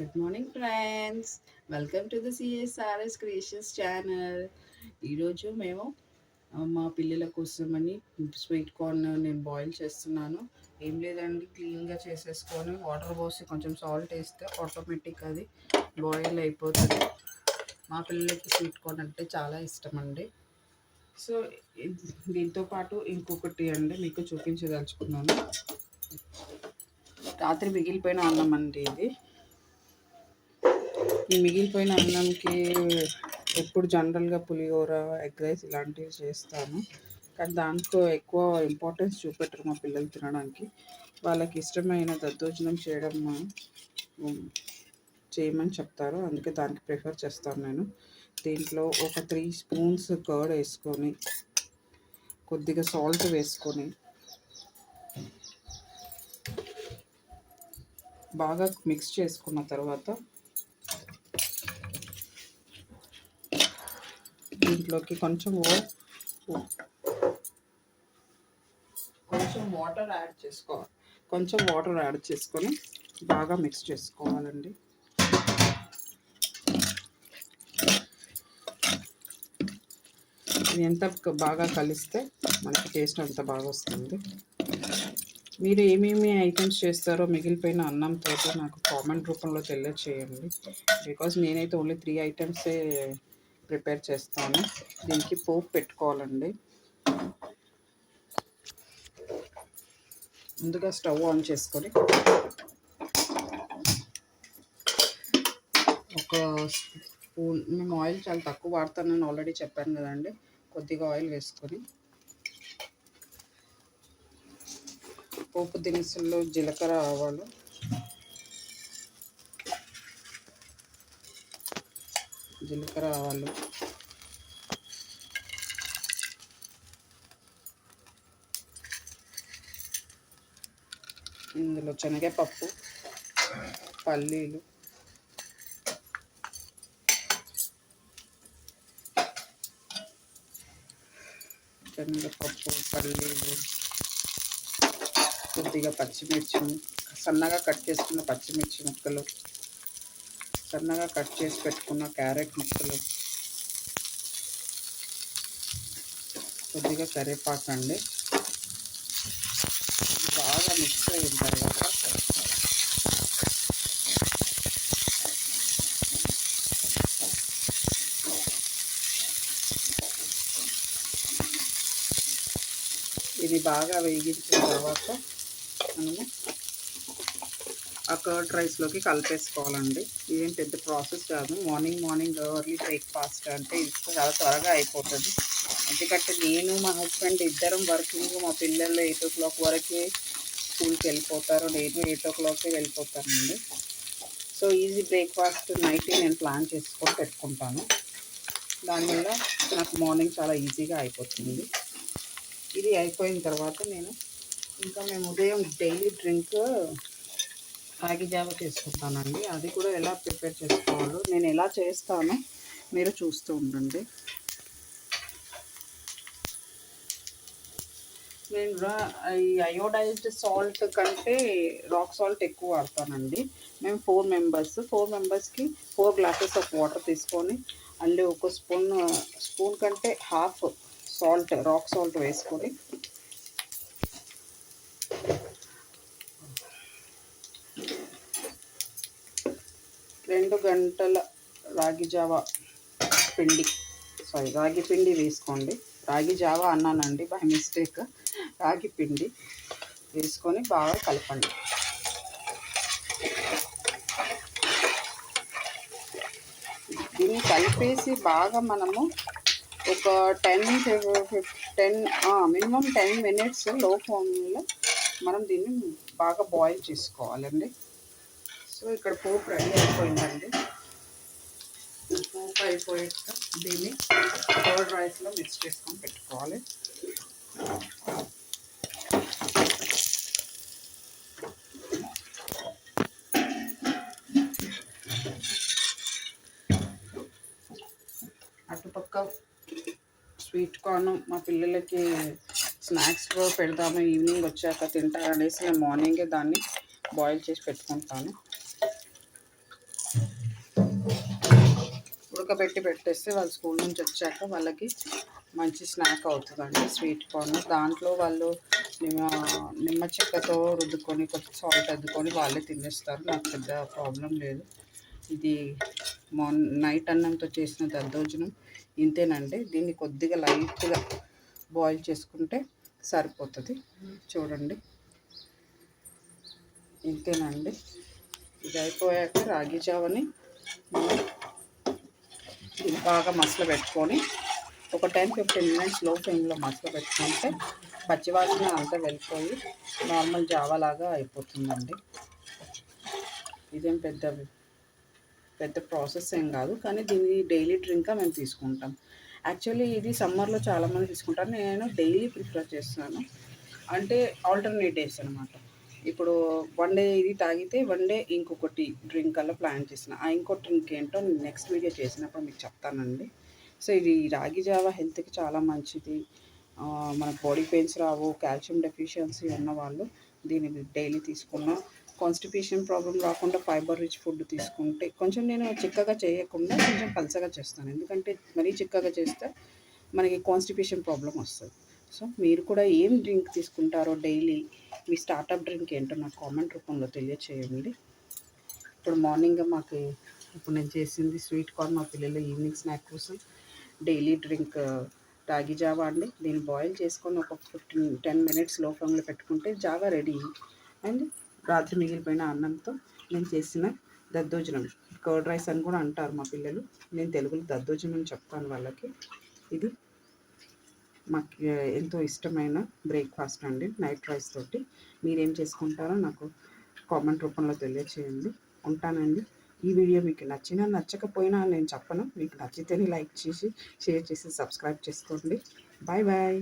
Good morning friends, welcome to the CSRS creations channel. ఈరోజు మేము మా పిల్లల కోసమని స్వీట్ కార్న్ నేను బాయిల్ చేస్తున్నాను. ఏం లేదండి, క్లీన్గా చేసేసుకొని వాటర్ పోసి కొంచెం సాల్ట్ వేస్తే ఆటోమేటిక్ అది బాయిల్ అయిపోతుంది. మా పిల్లలకి స్వీట్ కార్న్ అంటే చాలా ఇష్టం అండి. సో దీంతో పాటు ఇంకొకటి అండి మీకు చూపించదలుచుకున్నాను. రాత్రి మిగిలిపోయిన అన్నం అండి ఇది. ఈ మిగిలిపోయిన అన్నంకి ఎప్పుడు జనరల్గా పులిహోర, ఎగ్ రైస్ ఇలాంటివి చేస్తాను. కానీ దాంట్లో ఎక్కువ ఇంపార్టెన్స్ చూపెట్టరు మా పిల్లలు తినడానికి. వాళ్ళకి ఇష్టమైన దద్దోజనం చేయమని చెప్తారు, అందుకే దానికి ప్రిఫర్ చేస్తాను నేను. దీంట్లో ఒక 3 స్పూన్స్ కర్డ్ వేసుకొని, కొద్దిగా సాల్ట్ వేసుకొని బాగా మిక్స్ చేసుకున్న తర్వాత దీంట్లోకి కొంచెం వాటర్ యాడ్ చేసుకొని బాగా మిక్స్ చేసుకోవాలండి. ఇది ఎంత బాగా కలిస్తే మనకి టేస్ట్ అంత బాగా వస్తుంది. మీరు ఏమేమి ఐటమ్స్ చేస్తారో మిగిలిపోయిన అన్నంతో నాకు కామెంట్ రూపంలో తెలియచేయండి. బికాజ్ నేనైతే ఓన్లీ 3 ఐటమ్సే ప్రిపేర్ చేస్తాను. దీనికి పోపు పెట్టుకోవాలండి. ముందుగా స్టవ్ ఆన్ చేసుకొని ఒక స్పూన్, మేము ఆయిల్ చాలా తక్కువ వాడతానని ఆల్రెడీ చెప్పాను కదండి. కొద్దిగా ఆయిల్ వేసుకొని పోపు దినుసుల్లో జీలకర్ర, ఆవాలు, ఇందులో శనగపప్పు, పల్లీలు, కొద్దిగా పచ్చిమిర్చి, సన్నగా కట్ చేసుకున్న పచ్చిమిర్చి ముక్కలు, సన్నగా కట్ చేసి పెట్టుకున్న క్యారెట్ ముక్కలు, కొద్దిగా కరివేపాకు అండి. బాగా మిక్స్ అయిన తర్వాత ఇది బాగా వేగించిన తర్వాత మనము ఆ కర్డ్ రైస్లోకి కలిపేసుకోవాలండి. ఇదేం పెద్ద ప్రాసెస్ కాదు. మార్నింగ్ ఎర్లీ బ్రేక్ఫాస్ట్ అంటే ఇది చాలా త్వరగా అయిపోతుంది. ఎందుకంటే నేను, మా హస్బెండ్ ఇద్దరం వర్కింగ్. మా పిల్లలు 8 o'clock వరకే స్కూల్కి వెళ్ళిపోతారు, నేను 8 o'clockకే వెళ్ళిపోతానండి. సో ఈజీ బ్రేక్ఫాస్ట్ నైట్ నేను ప్లాన్ చేసుకొని పెట్టుకుంటాను. దానివల్ల నాకు మార్నింగ్ చాలా ఈజీగా అయిపోతుంది. ఇది అయిపోయిన తర్వాత మేము ఉదయం డైలీ డ్రింక్ రాగి జావ చేసుకుంటానండి. అది కూడా ఎలా ప్రిపేర్ చేసుకోవాలో నేను ఎలా చేస్తానో మీరు చూస్తూ ఉండండి. నేను ఈ అయోడైజ్డ్ సాల్ట్ కంటే రాక్ సాల్ట్ ఎక్కువ వాడతానండి. మేము 4 మెంబర్స్కి 4 glasses ఆఫ్ వాటర్ తీసుకొని అందులో ఒక స్పూన్ కంటే హాఫ్ సాల్ట్, రాక్ సాల్ట్ వేసుకొని 2 గంటల రాగి పిండి వేసుకోండి. రాగి జావా అన్నానండి బై మిస్టేక్. రాగి పిండి వేసుకొని బాగా కలపండి. దీన్ని కలిపేసి బాగా మనము ఒక మినిమం 10 minutes లో ఫ్లేమ్లో మనం దీన్ని బాగా బాయిల్ చేసుకోవాలండి. సో ఇక్కడ పోపు రెడీ అయిపోయిందండి. పోపు అయిపోయాక దీన్ని కర్డ్ రైస్లో మిక్స్ చేసుకొని పెట్టుకోవాలి. అటుపక్క స్వీట్ కార్న్ మా పిల్లలకి స్నాక్స్లో పెడతాము, ఈవినింగ్ వచ్చాక తింటారనేసి నేను మార్నింగే దాన్ని బాయిల్ చేసి పెట్టుకుంటాను. ఉడకబెట్టి పెట్టేస్తే వాళ్ళు స్కూల్ నుంచి వచ్చాక వాళ్ళకి మంచి స్నాక్ అవుతుందండి స్వీట్ కార్న్. దాంట్లో వాళ్ళు నిమ్మ చెక్కతో రుద్దుకొని కొంచెం సాల్ట్ అద్దుకొని వాళ్ళే తినేస్తారు. నాకు పెద్ద ప్రాబ్లం లేదు. ఇది నైట్ అన్నంతో చేసిన దద్దోజనం ఇంతేనండి. దీన్ని కొద్దిగా లైట్గా బాయిల్ చేసుకుంటే సరిపోతుంది. చూడండి, ఇంతేనండి. ఇది అయిపోయాక రాగి జావని మనం ఇది బాగా మసలు పెట్టుకొని ఒక 10-15 మినిట్స్ లో ఫ్లేమ్లో మసలు పెట్టుకుంటే పచ్చివాసన అంతా వెళ్ళిపోయి నార్మల్ జావా లాగా అయిపోతుందండి. ఇదేం పెద్ద ప్రాసెస్ ఏం కాదు, కానీ దీన్ని డైలీ డ్రింక్గా మేము తీసుకుంటాం. యాక్చువల్లీ ఇది సమ్మర్లో చాలామంది తీసుకుంటారు. నేను డైలీ ప్రిఫర్ చేస్తున్నాను. అంటే ఆల్టర్నేట్ డేస్ అనమాట. ఇప్పుడు వన్ డే ఇది తాగితే వన్ డే ఇంకొకటి డ్రింక్ అలా ప్లాన్ చేసిన. ఆ ఇంకో డ్రింక్ ఏంటో నేను నెక్స్ట్ వీడియో చేసినప్పుడు మీకు చెప్తానండి. సో ఇది రాగి జావా హెల్త్కి చాలా మంచిది. మనకు బాడీ పెయిన్స్ రావు. కాల్షియం డెఫిషియన్సీ ఉన్నవాళ్ళు దీన్ని డైలీ తీసుకున్న కాన్స్టిపేషన్ ప్రాబ్లం రాకుండా ఫైబర్ రిచ్ ఫుడ్ తీసుకుంటే, కొంచెం నేను చిక్కగా చేయకుండా కొంచెం పలసగా చేస్తాను. ఎందుకంటే మరీ చిక్కగా చేస్తే మనకి కాన్స్టిపేషన్ ప్రాబ్లం వస్తుంది. సో మీరు కూడా ఏం డ్రింక్ తీసుకుంటారో డైలీ, మీ స్టార్టప్ డ్రింక్ ఏంటో నాకు కామెంట్ రూపంలో తెలియచేయండి. ఇప్పుడు మార్నింగ్ ఇప్పుడు నేను చేసింది స్వీట్ కార్న్ మా పిల్లలు ఈవినింగ్ స్నాక్ కోసం. డైలీ డ్రింక్ రాగి జావా అండి. దీన్ని బాయిల్ చేసుకొని ఒక 10 మినిట్స్ లో ఫ్లేమ్లో పెట్టుకుంటే జావా రెడీ. అండ్ రాత్రి మిగిలిపోయిన అన్నంతో నేను చేసిన దద్దోజనం, కర్డ్ రైస్ అని కూడా అంటారు మా పిల్లలు. నేను తెలుగులో దద్దోజనం చెప్తాను వాళ్ళకి. ఇది మాకు ఎంతో ఇష్టమైన బ్రేక్ఫాస్ట్ అండి నైట్ రైస్ తోటి. మీరేం చేసుకుంటారో నాకు కామెంట్ రూపంలో తెలియచేయండి. ఉంటానండి. ఈ వీడియో మీకు నచ్చినా నచ్చకపోయినా నేను చెప్పను. మీకు నచ్చితేనే లైక్ చేసి షేర్ చేసి సబ్స్క్రైబ్ చేసుకోండి. Bye bye.